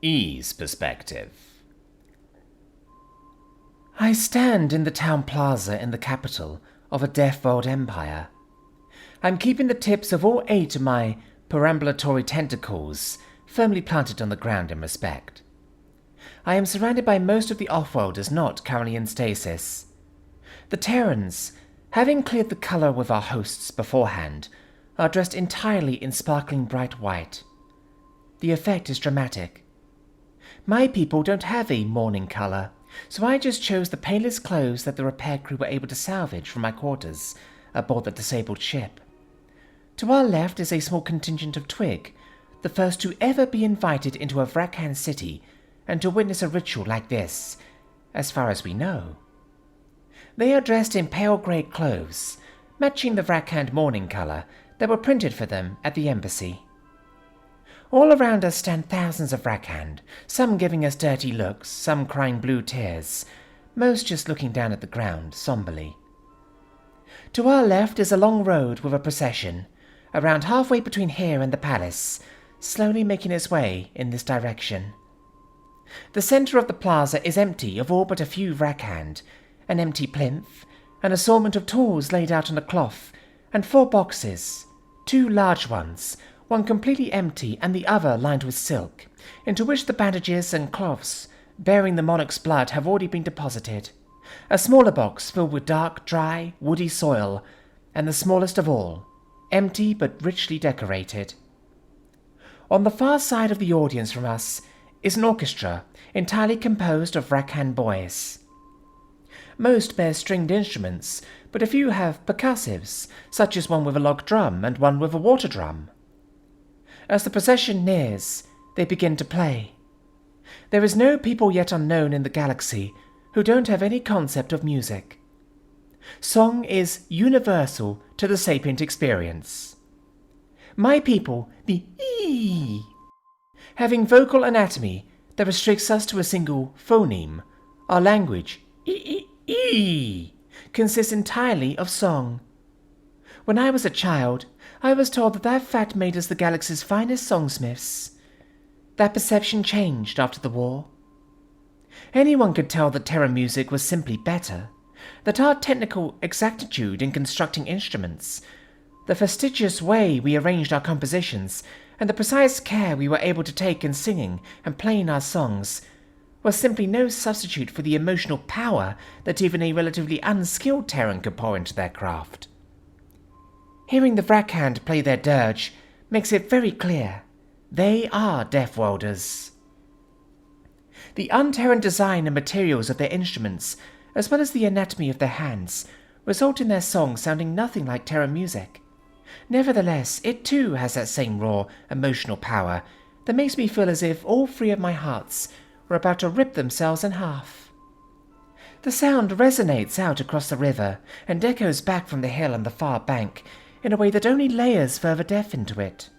E's perspective. I stand in the town plaza in the capital of a deaf-world empire. I'm keeping the tips of all 8 of my perambulatory tentacles firmly planted on the ground in respect. I am surrounded by most of the off-worlders not currently in stasis. The Terrans, having cleared the color with our hosts beforehand, are dressed entirely in sparkling bright white. The effect is dramatic. My people don't have a mourning color, so I just chose the palest clothes that the repair crew were able to salvage from my quarters aboard the disabled ship. To our left is a small contingent of Twig, the first to ever be invited into a Vrakhan city and to witness a ritual like this, as far as we know. They are dressed in pale grey clothes, matching the Vrakhan mourning color that were printed for them at the embassy. All around us stand thousands of Vrakhan, some giving us dirty looks, some crying blue tears, most just looking down at the ground somberly. To our left is a long road with a procession, around halfway between here and the palace, slowly making its way in this direction. The center of the plaza is empty of all but a few Vrakhan, an empty plinth, an assortment of tools laid out on a cloth, and 4 boxes, 2 large ones, one completely empty and the other lined with silk, into which the bandages and cloths bearing the monarch's blood have already been deposited, a smaller box filled with dark, dry, woody soil, and the smallest of all, empty but richly decorated. On the far side of the audience from us is an orchestra entirely composed of Vrakhan boys. Most bear stringed instruments, but a few have percussives, such as one with a log drum and one with a water drum. As the procession nears, they begin to play. There is no people yet unknown in the galaxy who don't have any concept of music. Song is universal to the sapient experience. My people, the E, having vocal anatomy that restricts us to a single phoneme, our language, E, consists entirely of song. When I was a child, I was told that fact made us the galaxy's finest songsmiths. That perception changed after the war. Anyone could tell that Terran music was simply better, that our technical exactitude in constructing instruments, the fastidious way we arranged our compositions, and the precise care we were able to take in singing and playing our songs was simply no substitute for the emotional power that even a relatively unskilled Terran could pour into their craft. Hearing the Vrakhan play their dirge makes it very clear they are deaf-worlders. The un-Terran design and materials of their instruments, as well as the anatomy of their hands, result in their songs sounding nothing like Terran music. Nevertheless, it too has that same raw, emotional power that makes me feel as if all 3 of my hearts were about to rip themselves in half. The sound resonates out across the river and echoes back from the hill on the far bank in a way that only layers further depth into it.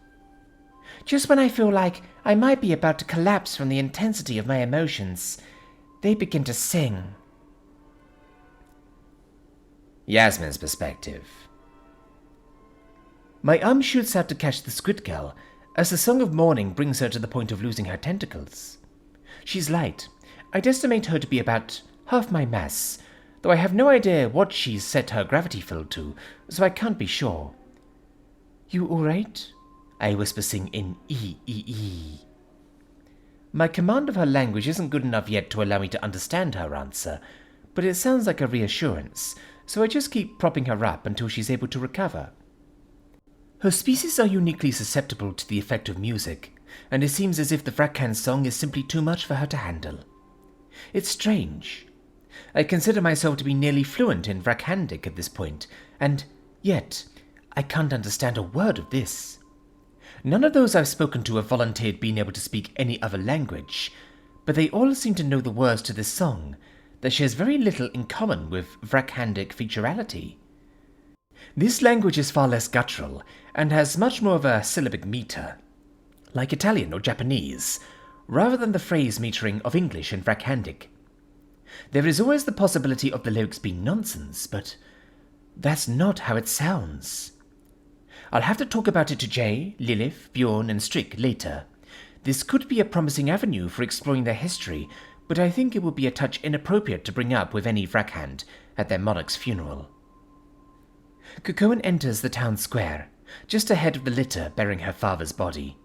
Just when I feel like I might be about to collapse from the intensity of my emotions, they begin to sing. Yasmin's perspective. My shoots out to catch the squid girl as the song of mourning brings her to the point of losing her tentacles. She's light. I'd estimate her to be about half my mass, though I have no idea what she's set her gravity field to, so I can't be sure. You alright? I whisper sing in E. My command of her language isn't good enough yet to allow me to understand her answer, but it sounds like a reassurance, so I just keep propping her up until she's able to recover. Her species are uniquely susceptible to the effect of music, and it seems as if the Vrakhan song is simply too much for her to handle. It's strange. I consider myself to be nearly fluent in Vrakhandic at this point, and yet I can't understand a word of this. None of those I've spoken to have volunteered being able to speak any other language, but they all seem to know the words to this song that shares very little in common with Vrakhandic featurality. This language is far less guttural and has much more of a syllabic meter, like Italian or Japanese, rather than the phrase metering of English and Vrakhandic. There is always the possibility of the lyrics being nonsense, but that's not how it sounds. I'll have to talk about it to Jay, Lilith, Bjorn, and Strick later. This could be a promising avenue for exploring their history, but I think it would be a touch inappropriate to bring up with any Vrakhand at their monarch's funeral. Cuchulainn enters the town square, just ahead of the litter bearing her father's body.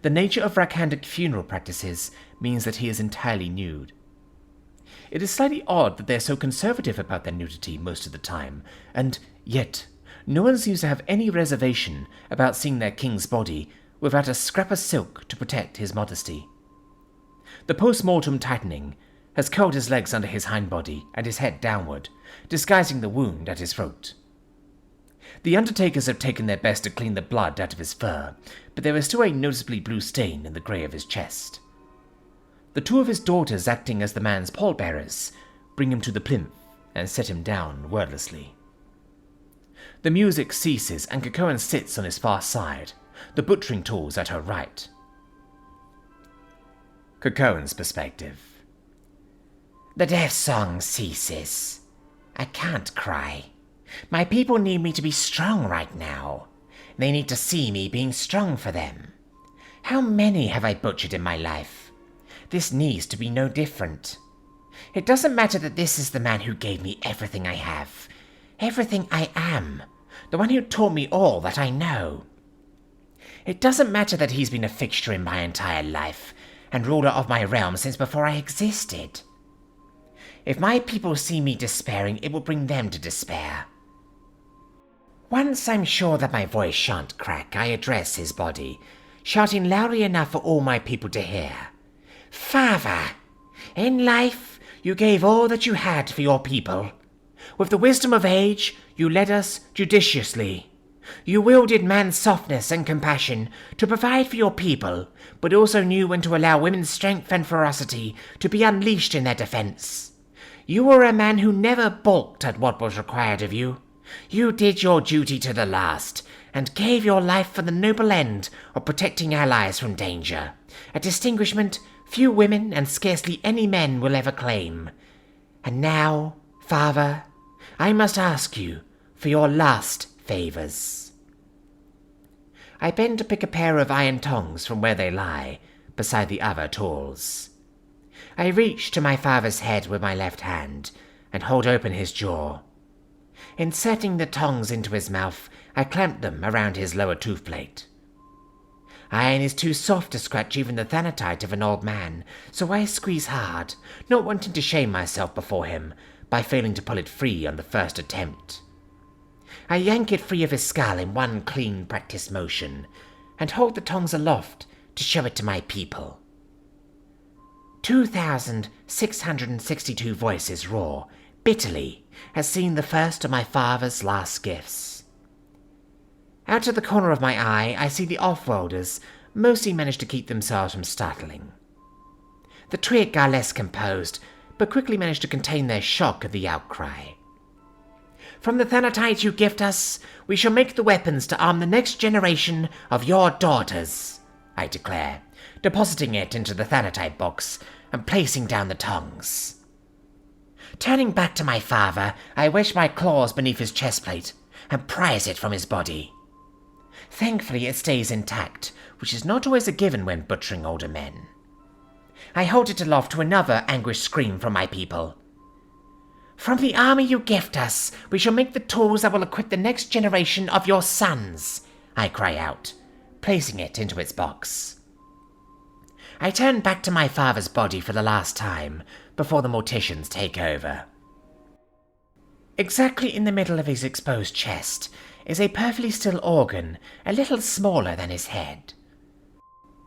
The nature of Vrakhandic funeral practices means that he is entirely nude. It is slightly odd that they are so conservative about their nudity most of the time, and yet no one seems to have any reservation about seeing their king's body without a scrap of silk to protect his modesty. The post-mortem tightening has curled his legs under his hindbody and his head downward, disguising the wound at his throat. The undertakers have taken their best to clean the blood out of his fur, but there is still a noticeably blue stain in the grey of his chest. The two of his daughters, acting as the man's pallbearers, bring him to the plinth and set him down wordlessly. The music ceases and Cuchulainn sits on his far side, the butchering tools at her right. Cuchulainn's perspective. The death song ceases. I can't cry. My people need me to be strong right now. They need to see me being strong for them. How many have I butchered in my life? This needs to be no different. It doesn't matter that this is the man who gave me everything I have, everything I am, the one who taught me all that I know. It doesn't matter that he's been a fixture in my entire life, and ruler of my realm since before I existed. If my people see me despairing, it will bring them to despair. Once I'm sure that my voice shan't crack, I address his body, shouting loudly enough for all my people to hear. Father, in life you gave all that you had for your people. With the wisdom of age, you led us judiciously. You wielded man's softness and compassion to provide for your people, but also knew when to allow women's strength and ferocity to be unleashed in their defense. You were a man who never balked at what was required of you. You did your duty to the last, and gave your life for the noble end of protecting allies from danger, a distinguishment few women and scarcely any men will ever claim. And now, Father, I must ask you for your last favors. I bend to pick a pair of iron tongs from where they lie, beside the other tools. I reach to my father's head with my left hand, and hold open his jaw. Inserting the tongs into his mouth, I clamp them around his lower toothplate. Iron is too soft to scratch even the thanatite of an old man, so I squeeze hard, not wanting to shame myself before him by failing to pull it free on the first attempt. I yank it free of his skull in one clean practiced motion, and hold the tongs aloft to show it to my people. 2,662 voices roar, bitterly, as seen the first of my father's last gifts. Out of the corner of my eye, I see the off-worlders mostly manage to keep themselves from startling. The Twi'lek are less composed, but quickly manage to contain their shock at the outcry. From the thanatite you gift us, we shall make the weapons to arm the next generation of your daughters, I declare, depositing it into the thanatite box and placing down the tongs. Turning back to my father, I wedge my claws beneath his chestplate and prise it from his body. Thankfully it stays intact, which is not always a given when butchering older men. I hold it aloft to another anguished scream from my people. From the army you gift us, we shall make the tools that will equip the next generation of your sons, I cry out, placing it into its box. I turn back to my father's body for the last time, before the morticians take over. Exactly in the middle of his exposed chest is a perfectly still organ, a little smaller than his head.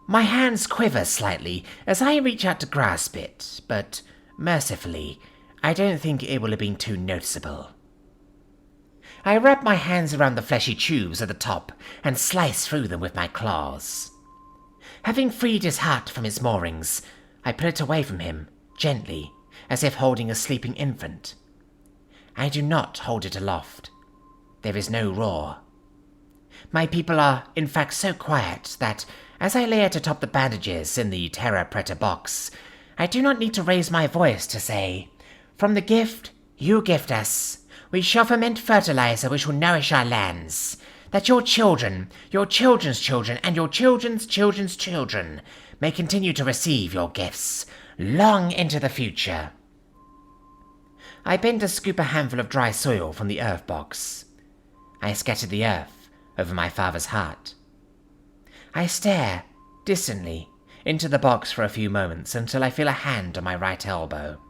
My hands quiver slightly as I reach out to grasp it, but mercifully, I don't think it will have been too noticeable. I wrap my hands around the fleshy tubes at the top and slice through them with my claws. Having freed his heart from its moorings, I put it away from him, gently, as if holding a sleeping infant. I do not hold it aloft. There is no roar. My people are, in fact, so quiet that, as I lay it atop the bandages in the terra preta box, I do not need to raise my voice to say, "From the gift you gift us, we shall ferment fertilizer which will nourish our lands. that your children, your children's children, and your children's children's children may continue to receive your gifts long into the future. I bent to scoop a handful of dry soil from the earth box. I scattered the earth over my father's heart. I stare, distantly, into the box for a few moments until I feel a hand on my right elbow.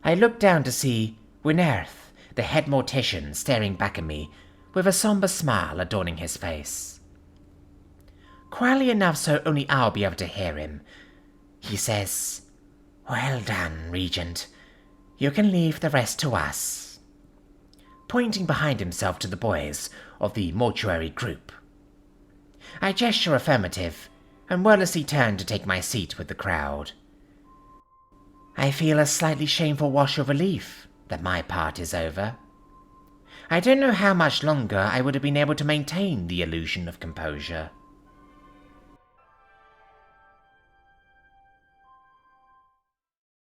I look down to see Wynerth, the head mortician, staring back at me with a somber smile adorning his face. Quietly enough so only I'll be able to hear him, he says, "Well done, Regent. You can leave the rest to us," pointing behind himself to the boys of the mortuary group. I gesture affirmative and wordlessly turn to take my seat with the crowd. I feel a slightly shameful wash of relief that my part is over. I don't know how much longer I would have been able to maintain the illusion of composure.